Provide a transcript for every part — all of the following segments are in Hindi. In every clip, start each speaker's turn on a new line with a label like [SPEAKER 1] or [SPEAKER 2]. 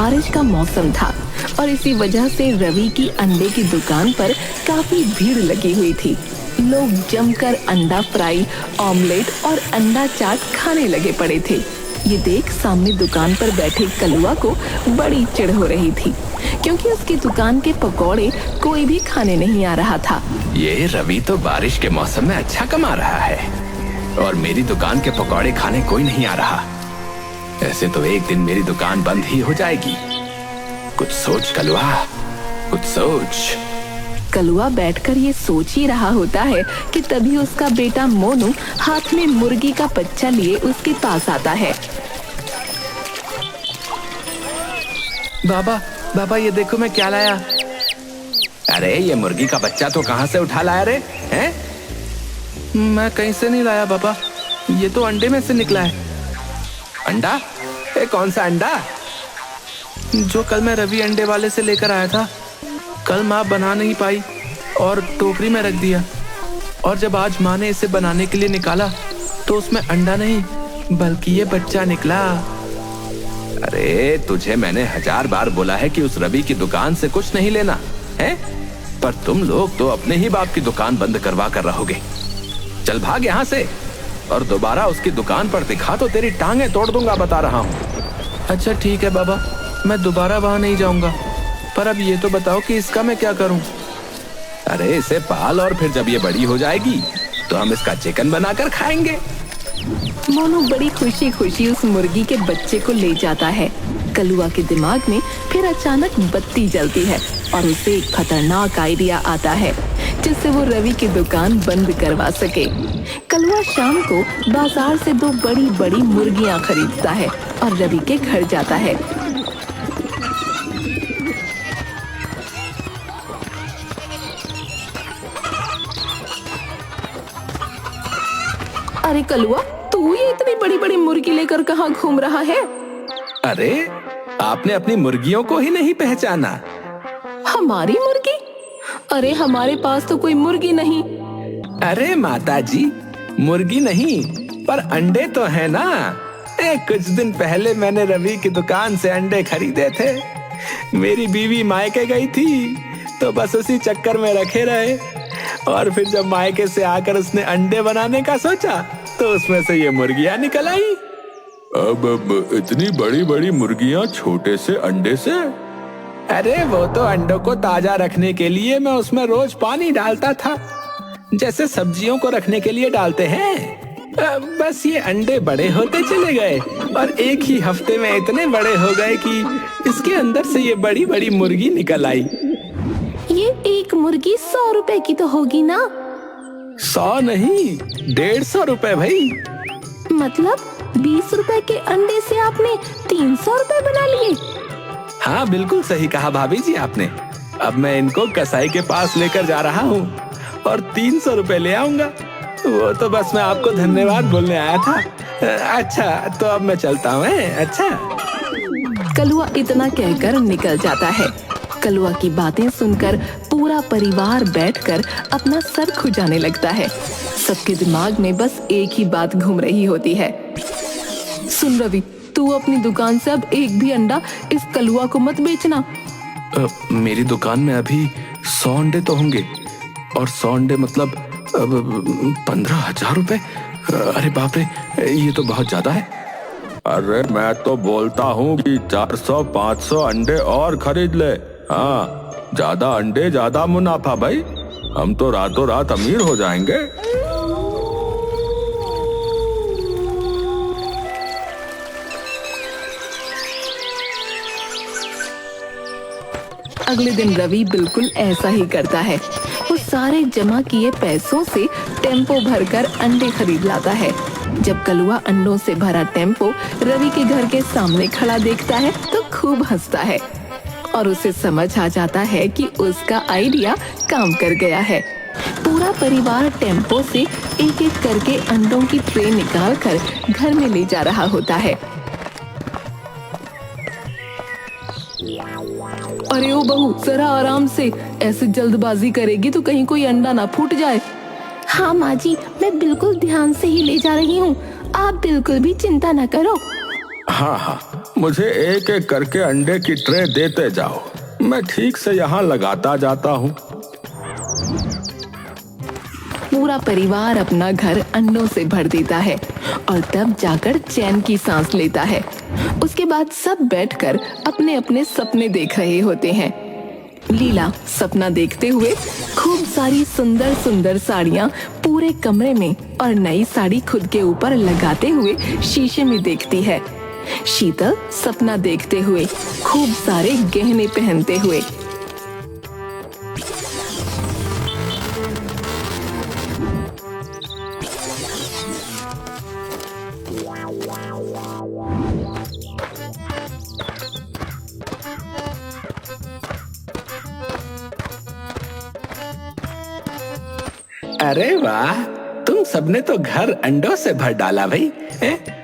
[SPEAKER 1] बारिश का मौसम था और इसी वजह से रवि की अंडे की दुकान पर काफी भीड़ लगी हुई थी। लोग जमकर अंडा फ्राई, ऑमलेट और अंडा चाट खाने लगे पड़े थे। ये देख सामने दुकान पर बैठे कलुआ को बड़ी चिढ़ हो रही थी, क्योंकि उसकी दुकान के पकौड़े कोई भी खाने नहीं आ रहा था।
[SPEAKER 2] ये रवि तो बारिश के मौसम में अच्छा कमा रहा है और मेरी दुकान के पकौड़े खाने कोई नहीं आ रहा। ऐसे तो एक दिन मेरी दुकान बंद ही हो जाएगी। कुछ सोच कलुआ, कुछ सोच।
[SPEAKER 1] कलुआ बैठकर ये सोच ही रहा होता है कि तभी उसका बेटा मोनू हाथ में मुर्गी का बच्चा लिए उसके पास आता है।
[SPEAKER 2] बाबा ये देखो मैं क्या लाया। अरे ये मुर्गी का बच्चा तो कहाँ से उठा लाया रे? हैं? मैं कहीं से नहीं लाया बाबा, ये तो अंडे में से निकला है। अंडा? ये कौन सा अंडा? जो कल मैं रवि अंडे वाले से लेकर आया था। कल माँ बना नहीं पाई और टोकरी में रख दिया, और जब आज माँ ने इसे बनाने के लिए निकाला तो उसमें अंडा नहीं बल्कि ये बच्चा निकला। अरे तुझे मैंने 1000 बार बोला है कि उस रवि की दुकान से कुछ नहीं लेना है, पर तुम लोग तो अपने ही बाप की दुकान बंद करवा कर रहोगे। चल भाग यहाँ से, और दोबारा उसकी दुकान पर दिखा तो तेरी टांगे तोड़ दूंगा, बता रहा हूँ। अच्छा ठीक है बाबा, मैं दोबारा वहाँ नहीं जाऊंगा, पर अब ये तो बताओ कि इसका मैं क्या करूं? अरे इसे पाल और फिर जब ये बड़ी हो जाएगी तो हम इसका चिकन बनाकर खाएंगे।
[SPEAKER 1] मोनू बड़ी खुशी खुशी उस मुर्गी के बच्चे को ले जाता है। कलुआ के दिमाग में फिर अचानक बत्ती जलती है और उसे एक खतरनाक आइडिया आता है जिससे वो रवि की दुकान बंद करवा सके। कलुआ शाम को बाजार से 2 बड़ी बड़ी मुर्गियां खरीदता है और रवि के घर जाता है। अरे कलुआ, तू ये इतनी बड़ी बड़ी मुर्गी लेकर कहाँ घूम रहा है?
[SPEAKER 2] अरे आपने अपनी मुर्गियों को ही नहीं पहचाना?
[SPEAKER 1] हमारी मुर्गी? अरे हमारे पास तो कोई मुर्गी नहीं।
[SPEAKER 2] अरे माताजी, मुर्गी नहीं पर अंडे तो है ना। कुछ दिन पहले मैंने रवि की दुकान से अंडे खरीदे थे। मेरी बीवी मायके गई थी तो बस उसी चक्कर में रखे रहे, और फिर जब मायके से आकर उसने अंडे बनाने का सोचा तो उसमें से ये मुर्गियां निकल आई। अब इतनी बड़ी बड़ी मुर्गियां छोटे से अंडे से? अरे वो तो अंडों को ताजा रखने के लिए मैं उसमें रोज पानी डालता था, जैसे सब्जियों को रखने के लिए डालते हैं। बस ये अंडे बड़े होते चले गए और एक ही हफ्ते में इतने बड़े हो गए कि इसके अंदर से ये बड़ी बड़ी मुर्गी निकल आई।
[SPEAKER 1] ये एक मुर्गी 100 रुपए की तो होगी ना?
[SPEAKER 2] 100 नहीं, 150 रुपए भाई।
[SPEAKER 1] मतलब 20 रुपए के अंडे से आपने 300 रुपए बना लिए?
[SPEAKER 2] हाँ बिल्कुल सही कहा भाभी जी आपने। अब मैं इनको कसाई के पास लेकर जा रहा हूँ और 300 रुपए ले आऊंगा। वो तो बस मैं आपको धन्यवाद बोलने आया था। अच्छा तो अब मैं चलता हूँ। अच्छा।
[SPEAKER 1] कलुआ इतना कहकर निकल जाता है। कलुआ की बातें सुनकर पूरा परिवार बैठकर अपना सर खुजाने लगता है। सबके दिमाग में बस एक ही बात घूम रही होती है। सुन रवि, तू अपनी दुकान से अब एक भी अंडा इस कलुआ को मत बेचना।
[SPEAKER 2] मेरी दुकान में अभी 100 अंडे तो होंगे, और 100 अंडे मतलब 15,000 रुपए। अरे बाप रे, ये तो बहुत ज्यादा है। अरे मैं तो बोलता हूँ कि 400-500 अंडे और खरीद ले। हाँ, ज्यादा अंडे ज्यादा मुनाफा भाई, हम तो रातों रात अमीर हो जाएंगे।
[SPEAKER 1] अगले दिन रवि बिल्कुल ऐसा ही करता है। वो सारे जमा किए पैसों से टेम्पो भरकर अंडे खरीद लाता है। जब कलुआ अंडों से भरा टेम्पो रवि के घर के सामने खड़ा देखता है तो खूब हंसता है और उसे समझ आ जाता है कि उसका आइडिया काम कर गया है। पूरा परिवार टेम्पो से एक एक करके अंडों की ट्रे निकाल कर घर में ले जा रहा होता है। अरे ओ बहू, जरा आराम से, ऐसे जल्दबाजी करेगी तो कहीं कोई अंडा ना फूट जाए। हाँ माँ जी, मैं बिल्कुल ध्यान से ही ले जा रही हूँ, आप बिल्कुल भी चिंता न करो।
[SPEAKER 3] हाँ हाँ, मुझे एक एक करके अंडे की ट्रे देते जाओ, मैं ठीक से यहाँ लगाता जाता हूँ।
[SPEAKER 1] पूरा परिवार अपना घर अंडों से भर देता है और तब जाकर चैन की सांस लेता है। उसके बाद सब बैठकर अपने अपने सपने देख रहे होते हैं। लीला सपना देखते हुए खूब सारी सुंदर सुंदर साड़ियाँ पूरे कमरे में और नई साड़ी खुद के ऊपर लगाते हुए शीशे में देखती है। शीतल सपना देखते हुए खूब सारे गहने पहनते हुए।
[SPEAKER 2] अरे वाह, तुम सबने तो घर अंडों से भर डाला भाई।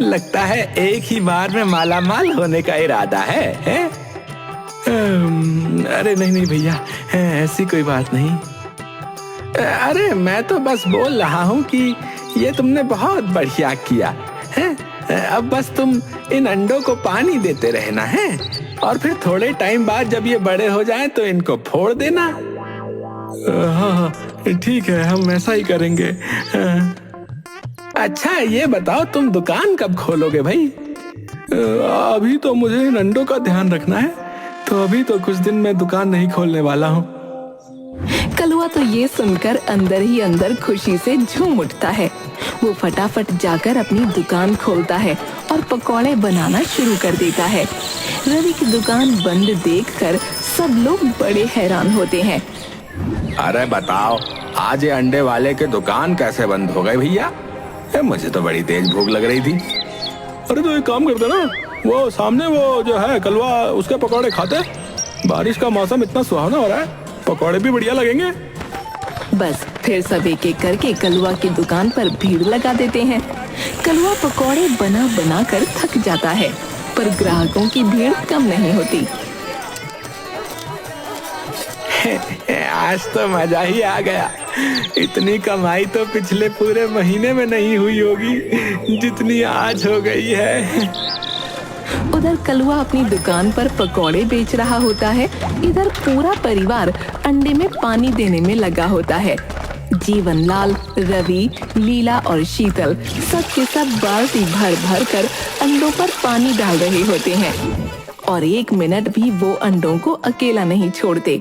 [SPEAKER 2] लगता है एक ही बार में माला माल होने का इरादा है? अरे नहीं नहीं भैया, ऐसी कोई बात नहीं। अरे मैं तो बस बोल रहा हूँ कि ये तुमने बहुत बढ़िया किया है। अब बस तुम इन अंडों को पानी देते रहना है और फिर थोड़े टाइम बाद जब ये बड़े हो जाएं तो इनको फोड़ देना।
[SPEAKER 3] हाँ, ठीक है, हम ऐसा ही करेंगे।
[SPEAKER 2] अच्छा ये बताओ, तुम दुकान कब खोलोगे भाई?
[SPEAKER 3] अभी तो मुझे इन अंडों का ध्यान रखना है, तो अभी तो कुछ दिन में दुकान नहीं खोलने वाला हूँ।
[SPEAKER 1] कलुआ तो ये सुनकर अंदर ही अंदर खुशी से झूम उठता है। वो फटाफट जाकर अपनी दुकान खोलता है और पकौड़े बनाना शुरू कर देता है। रवि की दुकान बंद देखकर सब लोग बड़े हैरान होते हैं।
[SPEAKER 3] अरे बताओ, आज ये अंडे वाले के दुकान कैसे बंद हो गए भैया? मुझे तो बड़ी तेज भूख लग रही थी। अरे तो एक काम करते ना, वो सामने वो जो है कलवा, उसके पकौड़े खाते। बारिश का मौसम इतना सुहावना हो रहा है, पकौड़े भी बढ़िया लगेंगे।
[SPEAKER 1] बस फिर सब एक एक करके कलुआ की दुकान पर भीड़ लगा देते हैं। कलुआ पकौड़े बना बना कर थक जाता है, पर ग्राहकों की भीड़ कम नहीं होती।
[SPEAKER 2] आज तो मजा ही आ गया। इतनी कमाई तो पिछले पूरे महीने में नहीं हुई होगी जितनी आज हो गई है।
[SPEAKER 1] उधर कलुआ अपनी दुकान पर पकौड़े बेच रहा होता है, इधर पूरा परिवार अंडे में पानी देने में लगा होता है। जीवनलाल, रवि, लीला और शीतल सब के सब बाल्टी भर भर कर अंडों पर पानी डाल रहे होते हैं और एक मिनट भी वो अंडों को अकेला नहीं छोड़ते।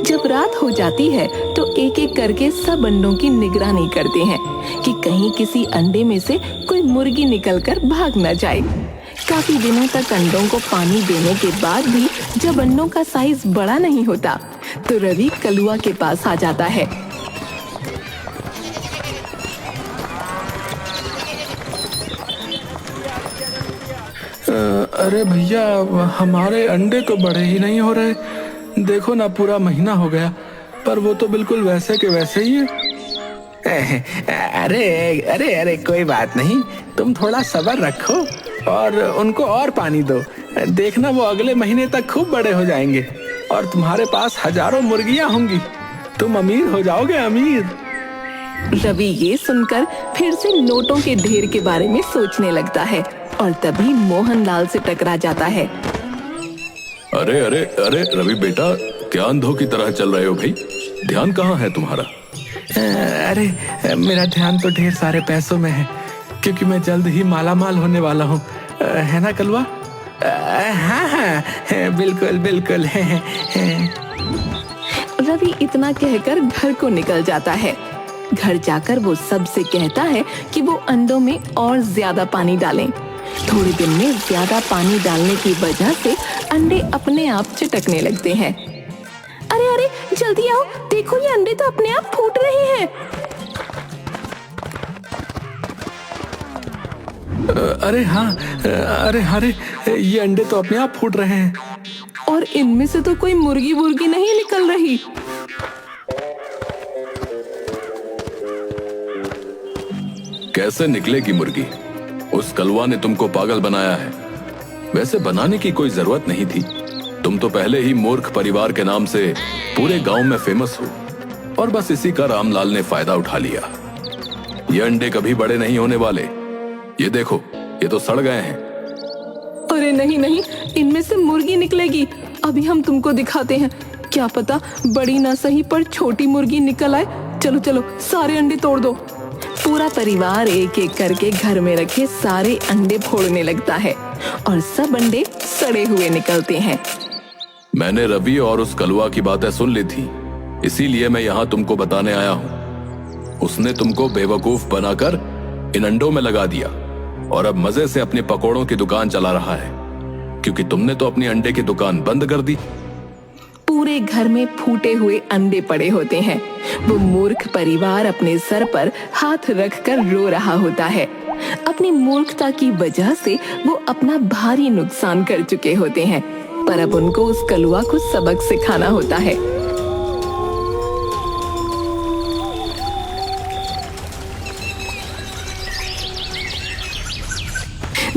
[SPEAKER 1] जब रात हो जाती है तो एक एक करके सब अंडों की निगरानी करते हैं कि कहीं किसी अंडे में से कोई मुर्गी निकलकर भाग न जाए। काफी दिनों तक अंडों को पानी देने के बाद भी जब अंडों का साइज बड़ा नहीं होता तो रवि कलुआ के पास आ जाता है।
[SPEAKER 3] अरे भैया, हमारे अंडे तो बड़े ही नहीं हो रहे। देखो ना, पूरा महीना हो गया, पर वो तो बिल्कुल वैसे के वैसे ही है।
[SPEAKER 2] अरे अरे अरे कोई बात नहीं, तुम थोड़ा सब्र रखो और उनको और पानी दो। देखना वो अगले महीने तक खूब बड़े हो जाएंगे और तुम्हारे पास हजारों मुर्गियां होंगी। तुम अमीर हो जाओगे, अमीर।
[SPEAKER 1] रवि ये सुनकर फिर से नोटों के ढेर के बारे में सोचने लगता है और तभी मोहनलाल से टकरा जाता है।
[SPEAKER 3] अरे अरे अरे रवि बेटा, क्या अंधों की तरह चल रहे हो भाई? ध्यान कहाँ है तुम्हारा?
[SPEAKER 2] अरे मेरा ध्यान तो ढेर सारे पैसों में है, क्योंकि मैं जल्द ही मालामाल होने वाला हूँ, है ना कलवा? हाँ हाँ बिल्कुल बिल्कुल।
[SPEAKER 1] रवि इतना कहकर घर को निकल जाता है। घर जाकर वो सबसे कहता है कि वो अंडों में और ज्यादा पानी डालें। थोड़े दिन में ज्यादा पानी डालने की वजह से अंडे अपने आप चिटकने लगते हैं। अरे अरे जल्दी आओ, देखो ये अंडे तो अपने आप फूट रहे हैं।
[SPEAKER 3] अरे हाँ, अरे ये अंडे तो अपने आप फूट रहे हैं
[SPEAKER 1] और इनमें से तो कोई मुर्गी वुर्गी नहीं निकल रही।
[SPEAKER 3] कैसे निकलेगी मुर्गी? उस कलवा ने तुमको पागल बनाया है। वैसे बनाने की कोई जरूरत नहीं थी। तुम तो पहले ही मूर्ख परिवार के नाम से पूरे गांव में फेमस हो और बस इसी का रामलाल ने फायदा उठा लिया। ये अंडे कभी बड़े नहीं होने वाले। ये देखो, ये तो सड़ गए हैं।
[SPEAKER 1] अरे नहीं नहीं, इनमें से मुर्गी निकलेगी। अभी हम तुमको दिखाते हैं, क्या पता बड़ी ना सही पर छोटी मुर्गी निकल आए। चलो चलो, सारे अंडे तोड़ दो। पूरा परिवार एक एक करके घर में रखे सारे अंडे फोड़ने लगता है और सब अंडे सड़े हुए निकलते हैं।
[SPEAKER 3] मैंने रवि और उस कलवा की बातें सुन ली थी, इसीलिए मैं यहाँ तुमको बताने आया हूँ। उसने तुमको बेवकूफ बनाकर इन अंडों में लगा दिया और अब मजे से अपने पकौड़ों की दुकान चला रहा है, क्योंकि तुमने तो अपनी अंडे की दुकान बंद कर दी।
[SPEAKER 1] पूरे घर में फूटे हुए अंडे पड़े होते हैं। वो मूर्ख परिवार अपने सर पर हाथ रखकर रो रहा होता है। अपनी मूर्खता की वजह से वो अपना भारी नुकसान कर चुके होते हैं, पर अब उनको उस कलुआ को सबक सिखाना होता है।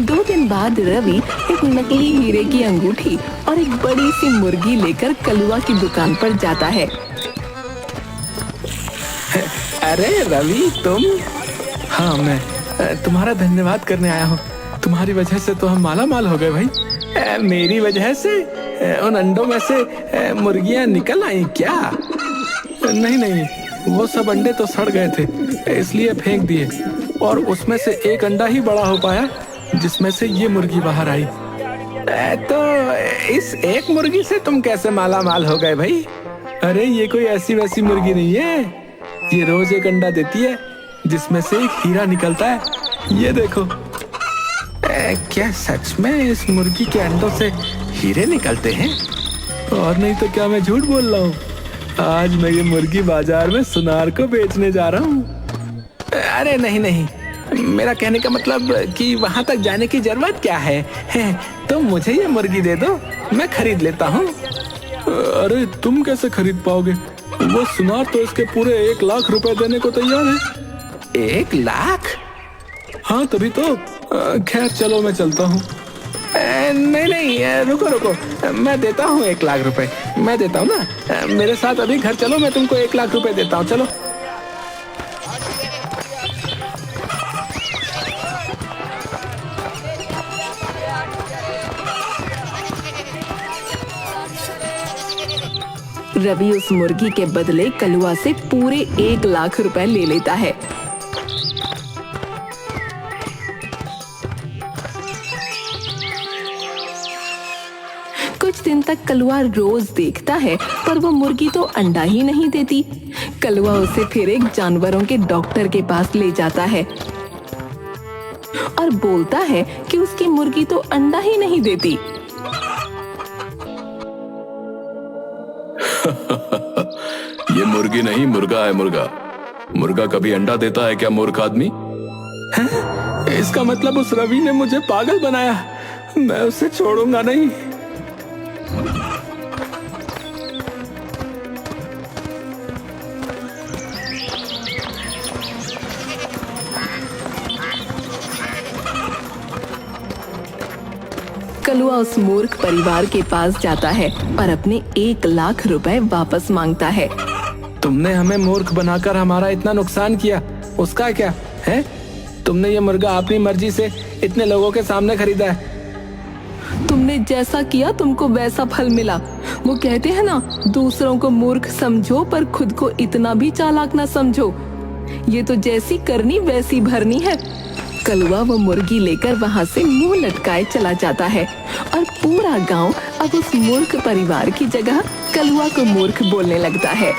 [SPEAKER 1] दो दिन बाद रवि एक नकली हीरे की अंगूठी और एक बड़ी सी मुर्गी लेकर कलुआ की दुकान पर जाता है।
[SPEAKER 2] अरे रवि, तुम? हाँ, मैं तुम्हारा धन्यवाद करने आया हूँ। तुम्हारी वजह से तो हम माला माल हो गए भाई। मेरी वजह से उन अंडों में से मुर्गियाँ निकल आई क्या? नहीं नहीं, वो सब अंडे तो सड़ गए थे, इसलिए फेंक दिए, और उसमें से एक अंडा ही बड़ा हो पाया जिसमें से ये मुर्गी बाहर आई। तो इस एक मुर्गी से तुम कैसे माला माल हो गए भाई? अरे ये कोई ऐसी वैसी मुर्गी नहीं है, ये रोज एक अंडा देती है जिसमें से एक हीरा निकलता है। ये देखो। क्या सच में इस मुर्गी के अंडों से हीरे निकलते हैं? और नहीं तो क्या मैं झूठ बोल रहा हूँ? आज मैं ये मुर्गी बाजार में सुनार को बेचने जा रहा हूँ। अरे नहीं नहीं, मेरा कहने का मतलब कि वहां तक जाने की जरूरत क्या है? तो मुझे ये मुर्गी दे दो, मैं खरीद लेता हूँ।
[SPEAKER 3] अरे तुम कैसे खरीद पाओगे? वो सुनार तो इसके पूरे 1 लाख रुपए देने को तैयार है।
[SPEAKER 2] 1 लाख?
[SPEAKER 3] हाँ तभी तो। खैर चलो मैं चलता हूँ।
[SPEAKER 2] नहीं नहीं, रुको रुको, मैं देता हूँ 1 लाख रुपए। मैं देता हूँ ना, मेरे साथ अभी घर चलो, मैं तुमको 1 लाख रुपए देता हूँ। चलो।
[SPEAKER 1] रवि उस मुर्गी के बदले कलुआ से पूरे 1 लाख रुपए ले लेता है। कुछ दिन तक कलुआ रोज देखता है, पर वो मुर्गी तो अंडा ही नहीं देती। कलुआ उसे फिर एक जानवरों के डॉक्टर के पास ले जाता है और बोलता है कि उसकी मुर्गी तो अंडा ही नहीं देती।
[SPEAKER 3] ये मुर्गी नहीं, मुर्गा है, मुर्गा। मुर्गा कभी अंडा देता है क्या, मूर्ख आदमी?
[SPEAKER 2] इसका मतलब उस रवि ने मुझे पागल बनाया। मैं उसे छोड़ूंगा नहीं।
[SPEAKER 1] कलुआ उस मूर्ख परिवार के पास जाता है और अपने 1 लाख रुपए वापस मांगता है।
[SPEAKER 2] तुमने हमें मूर्ख बनाकर हमारा इतना नुकसान किया, उसका क्या है? तुमने ये मुर्गा अपनी मर्जी से इतने लोगों के सामने खरीदा है।
[SPEAKER 1] तुमने जैसा किया तुमको वैसा फल मिला। वो कहते हैं ना, दूसरों को मूर्ख समझो पर खुद को इतना भी चालाक ना समझो। ये तो जैसी करनी वैसी भरनी है। कलुआ वो मुर्गी लेकर वहाँ से मुंह लटकाए चला जाता है और पूरा गांव अब उस मूर्ख परिवार की जगह कलुआ को मूर्ख बोलने लगता है।